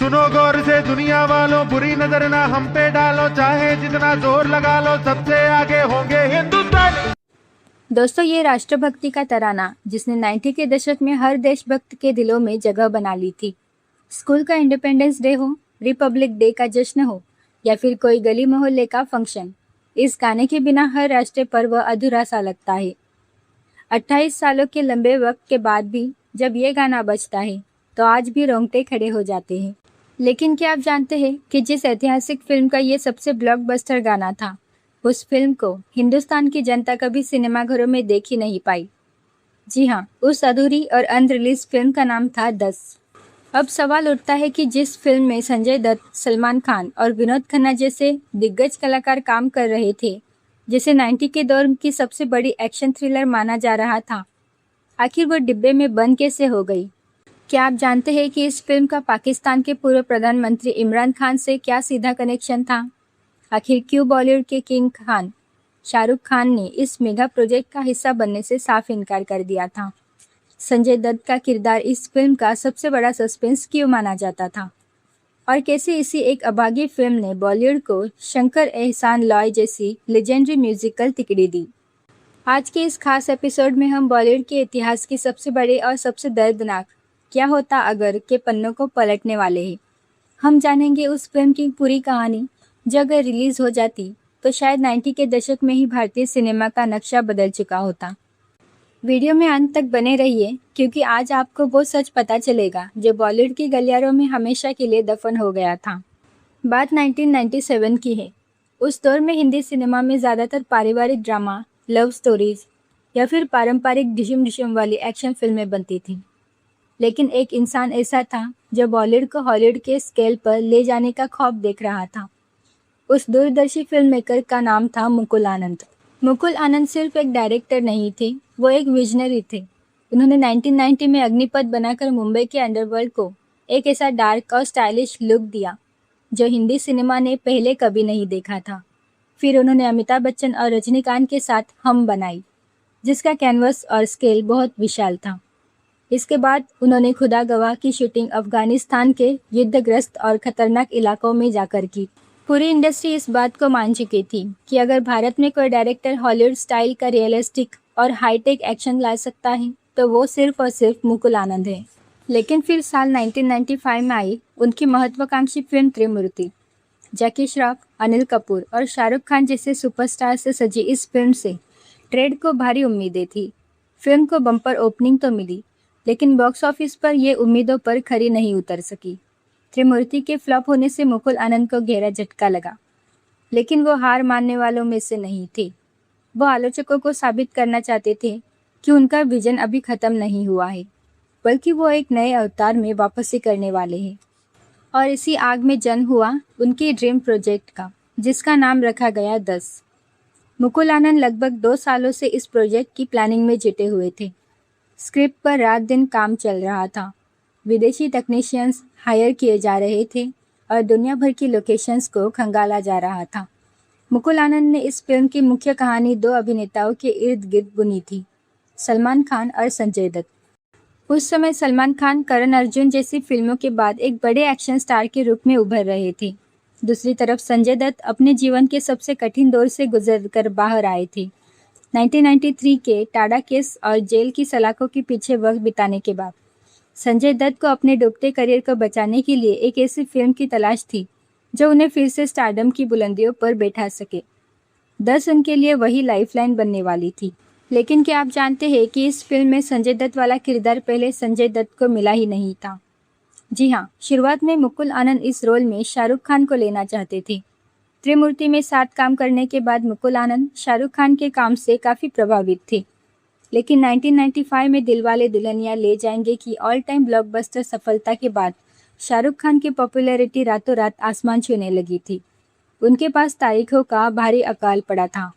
सुनो गौर से दुनिया वालों, बुरी नजर ना हम पे डालो, चाहे जितना जोर लगा लो सबसे आगे होंगे हिंदुस्तान। दोस्तों, ये राष्ट्रभक्ति का तराना जिसने 90 के दशक में हर देशभक्त के दिलों में जगह बना ली थी। स्कूल का इंडिपेंडेंस डे हो, रिपब्लिक डे का जश्न हो या फिर कोई गली मोहल्ले का फंक्शन, इस गाने के बिना हर राष्ट्रीय पर्व अधूरा सा लगता है। 28 सालों के लंबे वक्त के बाद भी जब ये गाना बजता है तो आज भी रोंगटे खड़े हो जाते हैं। लेकिन क्या आप जानते हैं कि जिस ऐतिहासिक फिल्म का ये सबसे ब्लॉकबस्टर गाना था, उस फिल्म को हिंदुस्तान की जनता कभी सिनेमाघरों में देख ही नहीं पाई। जी हाँ, उस अधूरी और अनरिलीज फिल्म का नाम था 10। अब सवाल उठता है कि जिस फिल्म में संजय दत्त, सलमान खान और विनोद खन्ना जैसे दिग्गज कलाकार काम कर रहे थे, जिसे 90 के दौर की सबसे बड़ी एक्शन थ्रिलर माना जा रहा था, आखिर वो डिब्बे में बंद कैसे हो गई? क्या आप जानते हैं कि इस फिल्म का पाकिस्तान के पूर्व प्रधानमंत्री इमरान खान से क्या सीधा कनेक्शन था? आखिर क्यों बॉलीवुड के किंग खान शाहरुख खान ने इस मेगा प्रोजेक्ट का हिस्सा बनने से साफ इनकार कर दिया था? संजय दत्त का किरदार इस फिल्म का सबसे बड़ा सस्पेंस क्यों माना जाता था? और कैसे इसी एक अभागी फिल्म ने बॉलीवुड को शंकर एहसान लॉय जैसी लेजेंडरी म्यूजिकल तिकड़ी दी? आज के इस खास एपिसोड में हम बॉलीवुड के इतिहास की सबसे बड़े और सबसे दर्दनाक क्या होता अगर के पन्नों को पलटने वाले हैं। हम जानेंगे उस फिल्म की पूरी कहानी जो अगर रिलीज हो जाती तो शायद 90 के दशक में ही भारतीय सिनेमा का नक्शा बदल चुका होता। वीडियो में अंत तक बने रहिए क्योंकि आज आपको वो सच पता चलेगा जो बॉलीवुड की गलियारों में हमेशा के लिए दफन हो गया था। बात 1997 की है। उस दौर में हिंदी सिनेमा में ज़्यादातर पारिवारिक ड्रामा, लव स्टोरीज या फिर पारंपरिक डिशम डिशम वाली एक्शन फिल्में बनती थीं। लेकिन एक इंसान ऐसा था जो बॉलीवुड को हॉलीवुड के स्केल पर ले जाने का ख्वाब देख रहा था। उस दूरदर्शी फिल्म मेकर का नाम था मुकुल आनंद। मुकुल आनंद सिर्फ एक डायरेक्टर नहीं थे, वो एक विजनरी थे। उन्होंने 1990 में अग्निपथ बनाकर मुंबई के अंडरवर्ल्ड को एक ऐसा डार्क और स्टाइलिश लुक दिया जो हिंदी सिनेमा ने पहले कभी नहीं देखा था। फिर उन्होंने अमिताभ बच्चन और रजनीकांत के साथ हम बनाई, जिसका कैनवस और स्केल बहुत विशाल था। इसके बाद उन्होंने खुदा गवाह की शूटिंग अफगानिस्तान के युद्धग्रस्त और खतरनाक इलाकों में जाकर की। पूरी इंडस्ट्री इस बात को मान चुकी थी कि अगर भारत में कोई डायरेक्टर हॉलीवुड स्टाइल का रियलिस्टिक और हाईटेक एक्शन ला सकता है तो वो सिर्फ और सिर्फ मुकुल आनंद है। लेकिन फिर साल 1995 में आई उनकी महत्वाकांक्षी फिल्म त्रिमूर्ति। जैकी श्रॉफ, अनिल कपूर और शाहरुख खान जैसे सुपरस्टार से सजी इस फिल्म से ट्रेड को भारी उम्मीदें थी। फिल्म को बम्पर ओपनिंग तो मिली, लेकिन बॉक्स ऑफिस पर ये उम्मीदों पर खरी नहीं उतर सकी। त्रिमूर्ति के फ्लॉप होने से मुकुल आनंद को गहरा झटका लगा, लेकिन वो हार मानने वालों में से नहीं थे। वो आलोचकों को साबित करना चाहते थे कि उनका विजन अभी खत्म नहीं हुआ है, बल्कि वो एक नए अवतार में वापसी करने वाले हैं। और इसी आग में जन्म हुआ उनकी ड्रीम प्रोजेक्ट का, जिसका नाम रखा गया 10। मुकुल आनंद लगभग 2 सालों से इस प्रोजेक्ट की प्लानिंग में जुटे हुए थे। स्क्रिप्ट पर रात दिन काम चल रहा था, विदेशी टेक्नीशियंस हायर किए जा रहे थे और दुनिया भर की लोकेशंस को खंगाला जा रहा था। मुकुल आनंद ने इस फिल्म की मुख्य कहानी 2 अभिनेताओं के इर्द गिर्द बुनी थी, सलमान खान और संजय दत्त। उस समय सलमान खान करण अर्जुन जैसी फिल्मों के बाद एक बड़े एक्शन स्टार के रूप में उभर रहे थे। दूसरी तरफ संजय दत्त अपने जीवन के सबसे कठिन दौर से गुजरकर बाहर आए थे। 1993 के टाडा केस और जेल की सलाखों के पीछे वक्त बिताने के बाद संजय दत्त को अपने डूबते करियर को बचाने के लिए एक ऐसी फिल्म की तलाश थी जो उन्हें फिर से स्टारडम की बुलंदियों पर बैठा सके। 10 उनके लिए वही लाइफलाइन बनने वाली थी। लेकिन क्या आप जानते हैं कि इस फिल्म में संजय दत्त वाला किरदार पहले संजय दत्त को मिला ही नहीं था? जी हाँ, शुरुआत में मुकुल आनंद इस रोल में शाहरुख खान को लेना चाहते थे। त्रिमूर्ति में साथ काम करने के बाद मुकुल आनंद शाहरुख खान के काम से काफ़ी प्रभावित थे। लेकिन 1995 में दिलवाले दुल्हनिया ले जाएंगे की ऑल टाइम ब्लॉकबस्टर सफलता के बाद शाहरुख खान की पॉपुलैरिटी रातों रात आसमान छूने लगी थी। उनके पास तारीखों का भारी अकाल पड़ा था।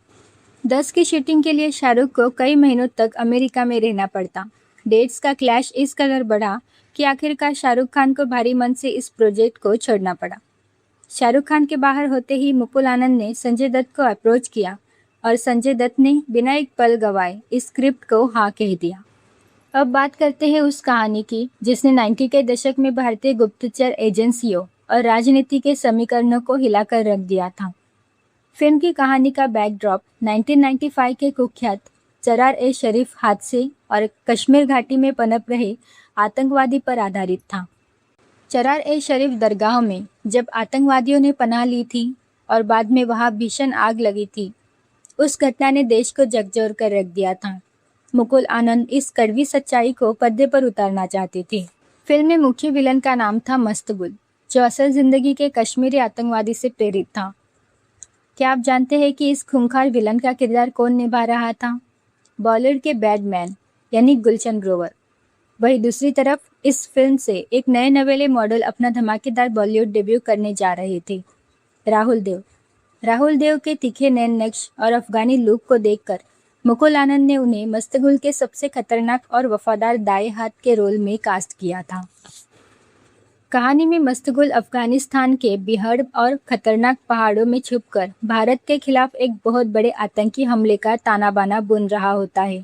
10 की शूटिंग के लिए शाहरुख को कई महीनों तक अमेरिका में रहना पड़ता। डेट्स का क्लैश इस कदर बढ़ा कि आखिरकार शाहरुख खान को भारी मन से इस प्रोजेक्ट को छोड़ना पड़ा। शाहरुख खान के बाहर होते ही मुकुल आनंद ने संजय दत्त को अप्रोच किया और संजय दत्त ने बिना एक पल गवाए इस स्क्रिप्ट को हाँ कह दिया। अब बात करते हैं उस कहानी की जिसने 90 के दशक में भारतीय गुप्तचर एजेंसियों और राजनीति के समीकरणों को हिलाकर रख दिया था। फिल्म की कहानी का बैकड्रॉप 1995 के कुख्यात चरार-ए-शरीफ हादसे और कश्मीर घाटी में पनप रहे आतंकवादी पर आधारित था। चरार-ए-शरीफ दरगाह में जब आतंकवादियों ने पनाह ली थी और बाद में वहां भीषण आग लगी थी, उस घटना ने देश को झकझोर कर रख दिया था। मुकुल आनंद इस कड़वी सच्चाई को पर्दे पर उतारना चाहते थे। फिल्म में मुख्य विलन का नाम था मस्तगुल, जो असल जिंदगी के कश्मीरी आतंकवादी से प्रेरित था। क्या आप जानते हैं कि इस खूंखार विलन का किरदार कौन निभा रहा था? बॉलीवुड के बैडमैन यानी गुलशन ग्रोवर। वहीं दूसरी तरफ इस फिल्म से एक नए नवेले मॉडल अपना धमाकेदार बॉलीवुड डेब्यू करने जा रहे थे, राहुल देव। राहुल देव के तीखे नैन नक्श और अफगानी लुक को देखकर मुकुल आनंद ने उन्हें मस्तगुल के सबसे खतरनाक और वफादार दाएं हाथ के रोल में कास्ट किया था। कहानी में मस्तगुल अफगानिस्तान के बिहड़ और खतरनाक पहाड़ों में छुपकर भारत के खिलाफ एक बहुत बड़े आतंकी हमले का ताना बाना बुन रहा होता है।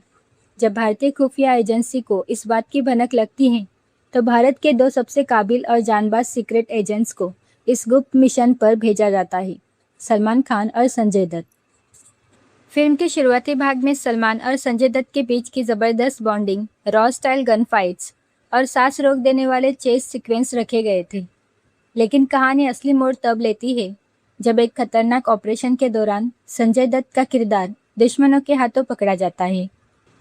जब भारतीय खुफिया एजेंसी को इस बात की भनक लगती है तो भारत के दो सबसे काबिल और जानबाज सीक्रेट एजेंट्स को इस गुप्त मिशन पर भेजा जाता है, सलमान खान और संजय दत्त। फिल्म के शुरुआती भाग में सलमान और संजय दत्त के बीच की ज़बरदस्त bonding, raw style gun fights और सांस रोक देने वाले चेस सीक्वेंस रखे गए थे। लेकिन कहानी असली मोड़ तब लेती है जब एक खतरनाक ऑपरेशन के दौरान संजय दत्त का किरदार दुश्मनों के हाथों पकड़ा जाता है।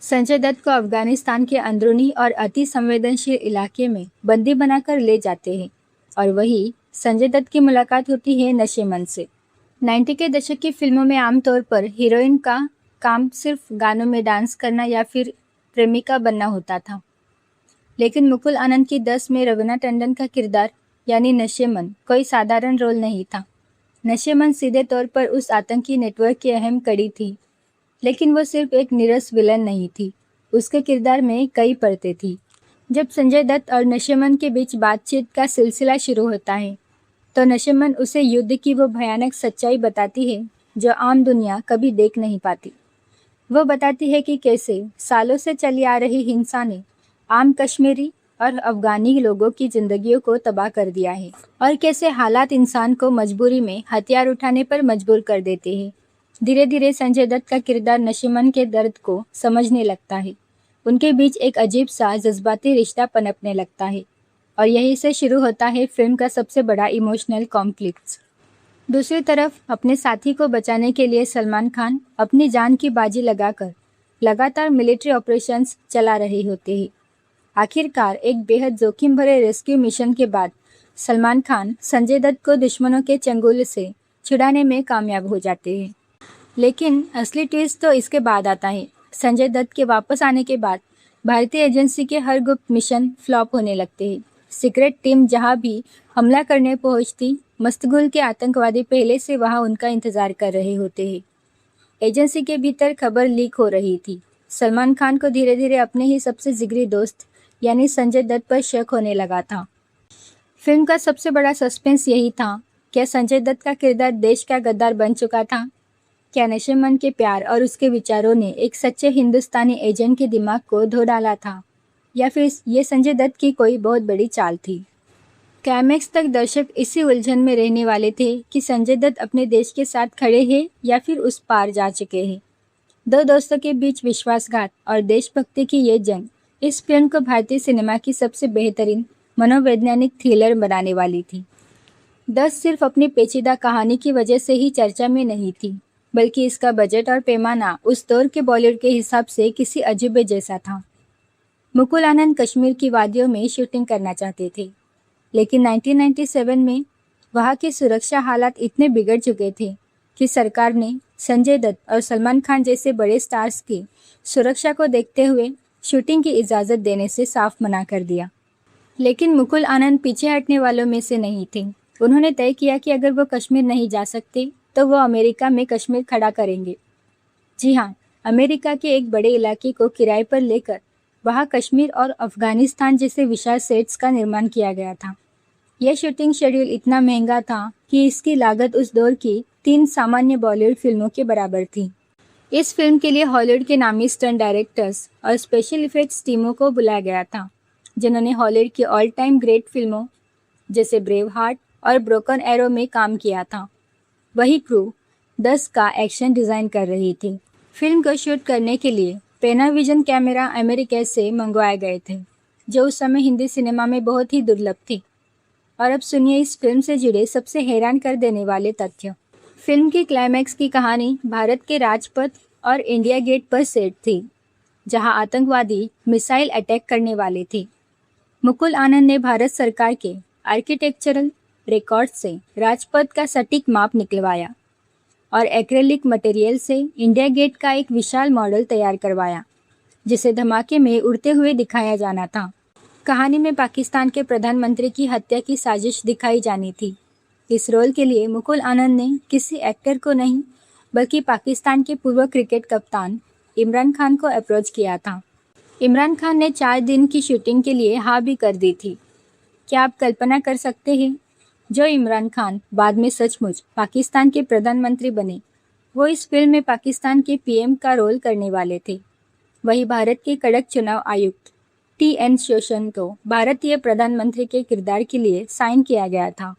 संजय दत्त को अफगानिस्तान के अंदरूनी और अति संवेदनशील इलाके में बंदी बनाकर ले जाते हैं और वहीं संजय दत्त की मुलाकात होती है नशेमंद से। 90 के दशक की फिल्मों में आमतौर पर हीरोइन का काम सिर्फ गानों में डांस करना या फिर प्रेमिका बनना होता था, लेकिन मुकुल आनंद की 10 में रवीना टंडन का किरदार यानी नशेमंद कोई साधारण रोल नहीं था। नशेमंद सीधे तौर पर उस आतंकी नेटवर्क की अहम कड़ी थी, लेकिन वो सिर्फ एक नीरस विलन नहीं थी, उसके किरदार में कई परतें थी। जब संजय दत्त और नशेमंद के बीच बातचीत का सिलसिला शुरू होता है तो नशेमंद उसे युद्ध की वो भयानक सच्चाई बताती है जो आम दुनिया कभी देख नहीं पाती। वो बताती है कि कैसे सालों से चली आ रही हिंसा ने आम कश्मीरी और अफगानी लोगों की जिंदगियों को तबाह कर दिया है और कैसे हालात इंसान को मजबूरी में हथियार उठाने पर मजबूर कर देते हैं। धीरे धीरे संजय दत्त का किरदार नशेमंद के दर्द को समझने लगता है। उनके बीच एक अजीब सा जज्बाती रिश्ता पनपने लगता है और यहीं से शुरू होता है फिल्म का सबसे बड़ा इमोशनल कॉन्फ्लिक्ट। दूसरी तरफ अपने साथी को बचाने के लिए सलमान खान अपनी जान की बाजी लगाकर लगातार मिलिट्री ऑपरेशंस चला रहे होते हैं। आखिरकार एक बेहद जोखिम भरे रेस्क्यू मिशन के बाद सलमान खान संजय दत्त को दुश्मनों के चंगुल से छुड़ाने में कामयाब हो जाते हैं। लेकिन असली ट्विस्ट तो इसके बाद आता है। संजय दत्त के वापस आने के बाद भारतीय एजेंसी के हर गुप्त मिशन फ्लॉप होने लगते हैं। सीक्रेट टीम जहां भी हमला करने पहुंचती, मस्तगुल के आतंकवादी पहले से वहां उनका इंतजार कर रहे होते हैं। एजेंसी के भीतर खबर लीक हो रही थी। सलमान खान को धीरे धीरे अपने ही सबसे जिगरी दोस्त यानी संजय दत्त पर शक होने लगा था। फिल्म का सबसे बड़ा सस्पेंस यही था, क्या संजय दत्त का किरदार देश का गद्दार बन चुका था? क्या नशेमंद के प्यार और उसके विचारों ने एक सच्चे हिंदुस्तानी एजेंट के दिमाग को धो डाला था, या फिर ये संजय दत्त की कोई बहुत बड़ी चाल थी? क्लाइमैक्स तक दर्शक इसी उलझन में रहने वाले थे कि संजय दत्त अपने देश के साथ खड़े हैं या फिर उस पार जा चुके हैं। दो दोस्तों के बीच विश्वासघात और देशभक्ति की ये जंग इस फिल्म को भारतीय सिनेमा की सबसे बेहतरीन मनोवैज्ञानिक थ्रिलर बनाने वाली थी। 10 सिर्फ अपनी पेचीदा कहानी की वजह से ही चर्चा में नहीं थी, बल्कि इसका बजट और पैमाना उस दौर के बॉलीवुड के हिसाब से किसी अजूबे जैसा था। मुकुल आनंद कश्मीर की वादियों में शूटिंग करना चाहते थे, लेकिन 1997 में वहाँ के सुरक्षा हालात इतने बिगड़ चुके थे कि सरकार ने संजय दत्त और सलमान खान जैसे बड़े स्टार्स की सुरक्षा को देखते हुए शूटिंग की इजाज़त देने से साफ मना कर दिया। लेकिन मुकुल आनंद पीछे हटने वालों में से नहीं थे। उन्होंने तय किया कि अगर वो कश्मीर नहीं जा सकते तो वो अमेरिका में कश्मीर खड़ा करेंगे। जी हाँ, अमेरिका के एक बड़े इलाके को किराए पर लेकर वहाँ कश्मीर और अफगानिस्तान जैसे विशाल सेट्स का निर्माण किया गया था। यह शूटिंग शेड्यूल इतना महंगा था कि इसकी लागत उस दौर की 3 सामान्य बॉलीवुड फिल्मों के बराबर थी। इस फिल्म के लिए हॉलीवुड के नामी स्टंट डायरेक्टर्स और स्पेशल इफेक्ट्स टीमों को बुलाया गया था, जिन्होंने हॉलीवुड की ऑल टाइम ग्रेट फिल्मों जैसे ब्रेव हार्ट और ब्रोकन एरो में काम किया था। वही क्रू 10 का एक्शन डिज़ाइन कर रही थी। फिल्म को शूट करने के लिए पेनाविजन कैमरा अमेरिका से मंगवाए गए थे, जो उस समय हिंदी सिनेमा में बहुत ही दुर्लभ थी। और अब सुनिए इस फिल्म से जुड़े सबसे हैरान कर देने वाले तथ्य। फिल्म की क्लाइमैक्स की कहानी भारत के राजपथ और इंडिया गेट पर सेट थी, जहां आतंकवादी मिसाइल अटैक करने वाले थे। मुकुल आनंद ने भारत सरकार के आर्किटेक्चरल रिकॉर्ड से राजपथ का सटीक माप निकलवाया और एक्रेलिक मटेरियल से इंडिया गेट का एक विशाल मॉडल तैयार करवाया, जिसे धमाके में उड़ते हुए दिखाया जाना था। कहानी में पाकिस्तान के प्रधानमंत्री की हत्या की साजिश दिखाई जानी थी। इस रोल के लिए मुकुल आनंद ने किसी एक्टर को नहीं, बल्कि पाकिस्तान के पूर्व क्रिकेट कप्तान इमरान खान को अप्रोच किया था। इमरान खान ने 4 दिन की शूटिंग के लिए हाँ भी कर दी थी। क्या आप कल्पना कर सकते हैं, जो इमरान खान बाद में सचमुच पाकिस्तान के प्रधानमंत्री बने, वो इस फिल्म में पाकिस्तान के पीएम का रोल करने वाले थे। वही भारत के कड़क चुनाव आयुक्त TN शेषन को भारतीय प्रधानमंत्री के किरदार के लिए साइन किया गया था।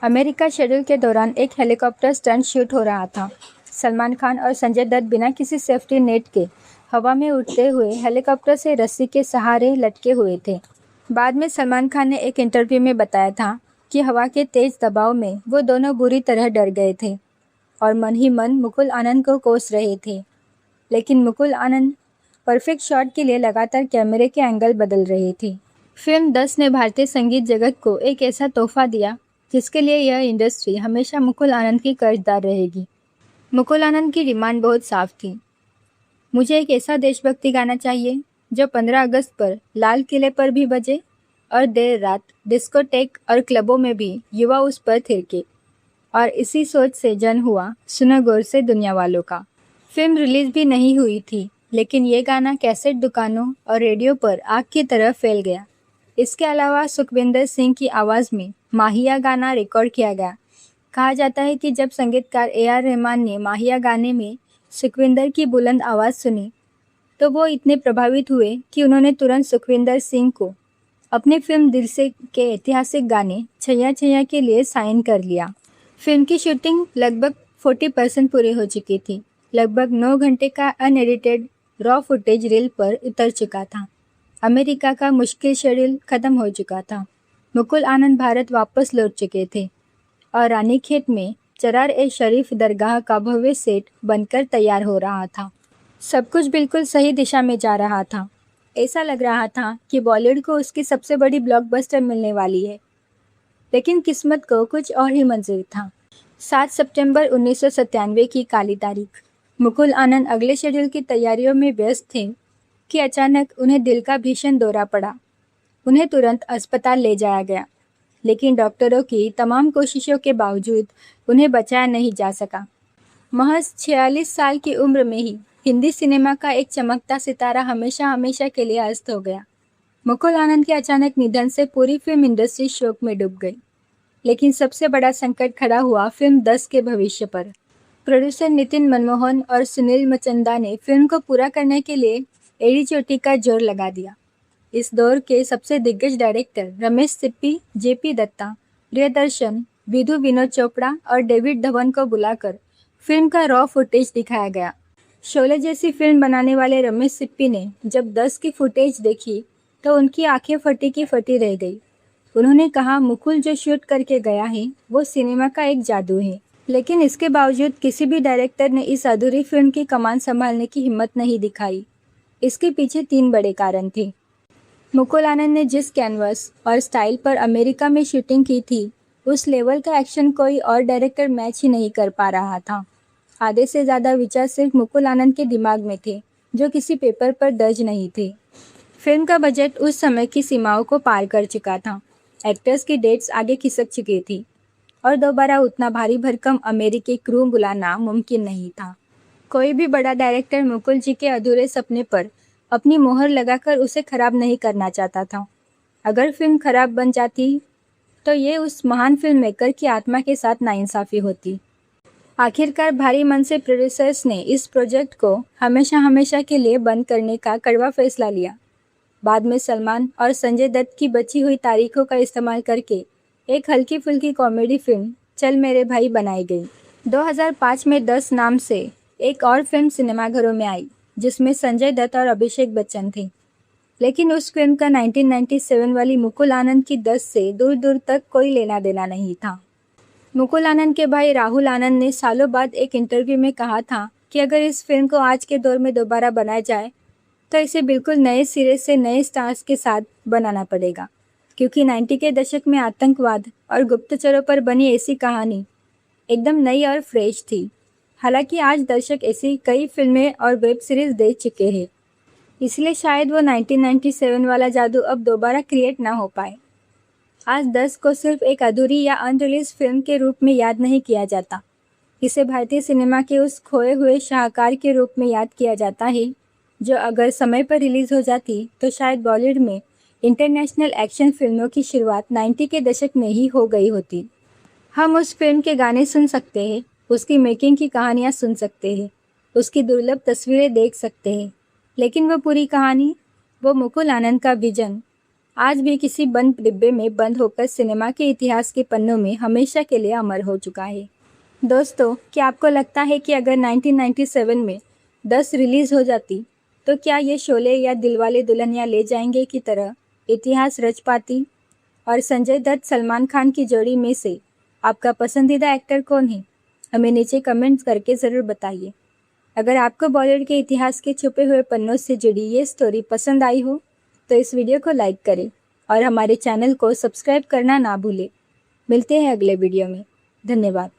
अमेरिका शेड्यूल के दौरान एक हेलीकॉप्टर स्टंट शूट हो रहा था। सलमान खान और संजय दत्त बिना किसी सेफ्टी नेट के हवा में उड़ते हुए हेलीकॉप्टर से रस्सी के सहारे लटके हुए थे। बाद में सलमान खान ने एक इंटरव्यू में बताया था कि हवा के तेज दबाव में वो दोनों बुरी तरह डर गए थे और मन ही मन मुकुल आनंद को कोस रहे थे। लेकिन मुकुल आनंद परफेक्ट शॉट के लिए लगातार कैमरे के एंगल बदल रही थी। फिल्म 10 ने भारतीय संगीत जगत को एक ऐसा तोहफा दिया जिसके लिए यह इंडस्ट्री हमेशा मुकुल आनंद की कर्जदार रहेगी। मुकुल आनंद की डिमांड बहुत साफ थी। मुझे एक ऐसा देशभक्ति गाना चाहिए जो 15 अगस्त पर लाल किले पर भी बजे और देर रात डिस्कोटेक और क्लबों में भी युवा उस पर थिरके। और इसी सोच से जन्म हुआ सुनो गौर से दुनिया वालों का। फिल्म रिलीज भी नहीं हुई थी, लेकिन ये गाना कैसेट दुकानों और रेडियो पर आग की तरह फैल गया। इसके अलावा सुखविंदर सिंह की आवाज़ में माहिया गाना रिकॉर्ड किया गया। कहा जाता है कि जब संगीतकार AR रहमान ने माहिया गाने में सुखविंदर की बुलंद आवाज़ सुनी, तो वो इतने प्रभावित हुए कि उन्होंने तुरंत सुखविंदर सिंह को अपनी फिल्म दिल से के ऐतिहासिक गाने छैया छैया के लिए साइन कर लिया। फिल्म की शूटिंग लगभग 40% पूरी हो चुकी थी। लगभग 9 घंटे का अनएडिटेड रॉ फुटेज रील पर उतर चुका था। अमेरिका का मुश्किल शेड्यूल खत्म हो चुका था। मुकुल आनंद भारत वापस लौट चुके थे और रानीखेत में चरार-ए-शरीफ दरगाह का भव्य सेट बनकर तैयार हो रहा था। सब कुछ बिल्कुल सही दिशा में जा रहा था। ऐसा लग रहा था कि बॉलीवुड को उसकी सबसे बड़ी ब्लॉकबस्टर मिलने वाली है। लेकिन किस्मत को कुछ और ही मंजूर था। 7 सितंबर 1997 की काली तारीख। मुकुल आनंद अगले शेड्यूल की तैयारियों में व्यस्त थे कि अचानक उन्हें दिल का भीषण दौरा पड़ा। उन्हें तुरंत अस्पताल ले जाया गया, लेकिन डॉक्टरों की तमाम कोशिशों के बावजूद उन्हें बचाया नहीं जा सका। महज 46 साल की उम्र में ही हिंदी सिनेमा का एक चमकता सितारा हमेशा हमेशा के लिए अस्त हो गया। मुकुल आनंद के अचानक निधन से पूरी फिल्म इंडस्ट्री शोक में डूब गई। लेकिन सबसे बड़ा संकट खड़ा हुआ फिल्म 10 के भविष्य पर। प्रोड्यूसर नितिन मनमोहन और सुनील मचंदा ने फिल्म को पूरा करने के लिए एड़ी चोटी का जोर लगा दिया। इस दौर के सबसे दिग्गज डायरेक्टर रमेश सिप्पी, JP दत्ता, प्रियदर्शन, विधु विनोद चोपड़ा और डेविड धवन को बुलाकर फिल्म का रॉ फुटेज दिखाया गया। शोले जैसी फिल्म बनाने वाले रमेश सिप्पी ने जब 10 की फुटेज देखी तो उनकी आंखें फटी की फटी रह गई। उन्होंने कहा, मुकुल जो शूट करके गया है वो सिनेमा का एक जादू है। लेकिन इसके बावजूद किसी भी डायरेक्टर ने इस अधूरी फिल्म की कमान संभालने की हिम्मत नहीं दिखाई। इसके पीछे 3 बड़े कारण थे। मुकुल आनंद ने जिस कैनवस और स्टाइल पर अमेरिका में शूटिंग की थी, उस लेवल का एक्शन कोई और डायरेक्टर मैच ही नहीं कर पा रहा था। आधे से ज़्यादा विचार सिर्फ मुकुल आनंद के दिमाग में थे, जो किसी पेपर पर दर्ज नहीं थे। फिल्म का बजट उस समय की सीमाओं को पार कर चुका था। एक्टर्स की डेट्स आगे खिसक चुकी थी और दोबारा उतना भारी भरकम अमेरिकी क्रू बुलाना मुमकिन नहीं था। कोई भी बड़ा डायरेक्टर मुकुल जी के अधूरे सपने पर अपनी मोहर लगाकर उसे खराब नहीं करना चाहता था। अगर फिल्म खराब बन जाती तो ये उस महान फिल्म मेकर की आत्मा के साथ नाइंसाफ़ी होती। आखिरकार भारी मन से प्रोड्यूसर्स ने इस प्रोजेक्ट को हमेशा हमेशा के लिए बंद करने का कड़वा फैसला लिया। बाद में सलमान और संजय दत्त की बची हुई तारीखों का इस्तेमाल करके एक हल्की फुल्की कॉमेडी फिल्म चल मेरे भाई बनाई गई। 2005 में 10 नाम से एक और फिल्म सिनेमाघरों में आई जिसमें संजय दत्त और अभिषेक बच्चन थे, लेकिन उस फिल्म का 1997 वाली मुकुल आनंद की 10 से दूर दूर तक कोई लेना देना नहीं था। मुकुल आनंद के भाई राहुल आनंद ने सालों बाद एक इंटरव्यू में कहा था कि अगर इस फिल्म को आज के दौर में दोबारा बनाया जाए तो इसे बिल्कुल नए सिरे से नए स्टार्स के साथ बनाना पड़ेगा, क्योंकि 90 के दशक में आतंकवाद और गुप्तचरों पर बनी ऐसी कहानी एकदम नई और फ्रेश थी। हालांकि आज दर्शक ऐसी कई फिल्में और वेब सीरीज देख चुके हैं, इसलिए शायद वो 1997 वाला जादू अब दोबारा क्रिएट ना हो पाए। आज 10 को सिर्फ एक अधूरी या अनरिलीज फिल्म के रूप में याद नहीं किया जाता, इसे भारतीय सिनेमा के उस खोए हुए शाहकार के रूप में याद किया जाता है जो अगर समय पर रिलीज हो जाती तो शायद बॉलीवुड में इंटरनेशनल एक्शन फिल्मों की शुरुआत 90 के दशक में ही हो गई होती। हम उस फिल्म के गाने सुन सकते हैं, उसकी मेकिंग की कहानियाँ सुन सकते हैं, उसकी दुर्लभ तस्वीरें देख सकते हैं, लेकिन वो पूरी कहानी, वो मुकुल आनंद का विजन आज भी किसी बंद डिब्बे में बंद होकर सिनेमा के इतिहास के पन्नों में हमेशा के लिए अमर हो चुका है। दोस्तों, क्या आपको लगता है कि अगर 1997 में 10 रिलीज़ हो जाती तो क्या ये शोले या दिलवाले दुल्हनिया ले जाएंगे की तरह इतिहास रच पाती? और संजय दत्त सलमान खान की जोड़ी में से आपका पसंदीदा एक्टर कौन है? हमें नीचे कमेंट्स करके ज़रूर बताइए। अगर आपको बॉलीवुड के इतिहास के छुपे हुए पन्नों से जुड़ी ये स्टोरी पसंद आई हो तो इस वीडियो को लाइक करें और हमारे चैनल को सब्सक्राइब करना ना भूलें। मिलते हैं अगले वीडियो में। धन्यवाद।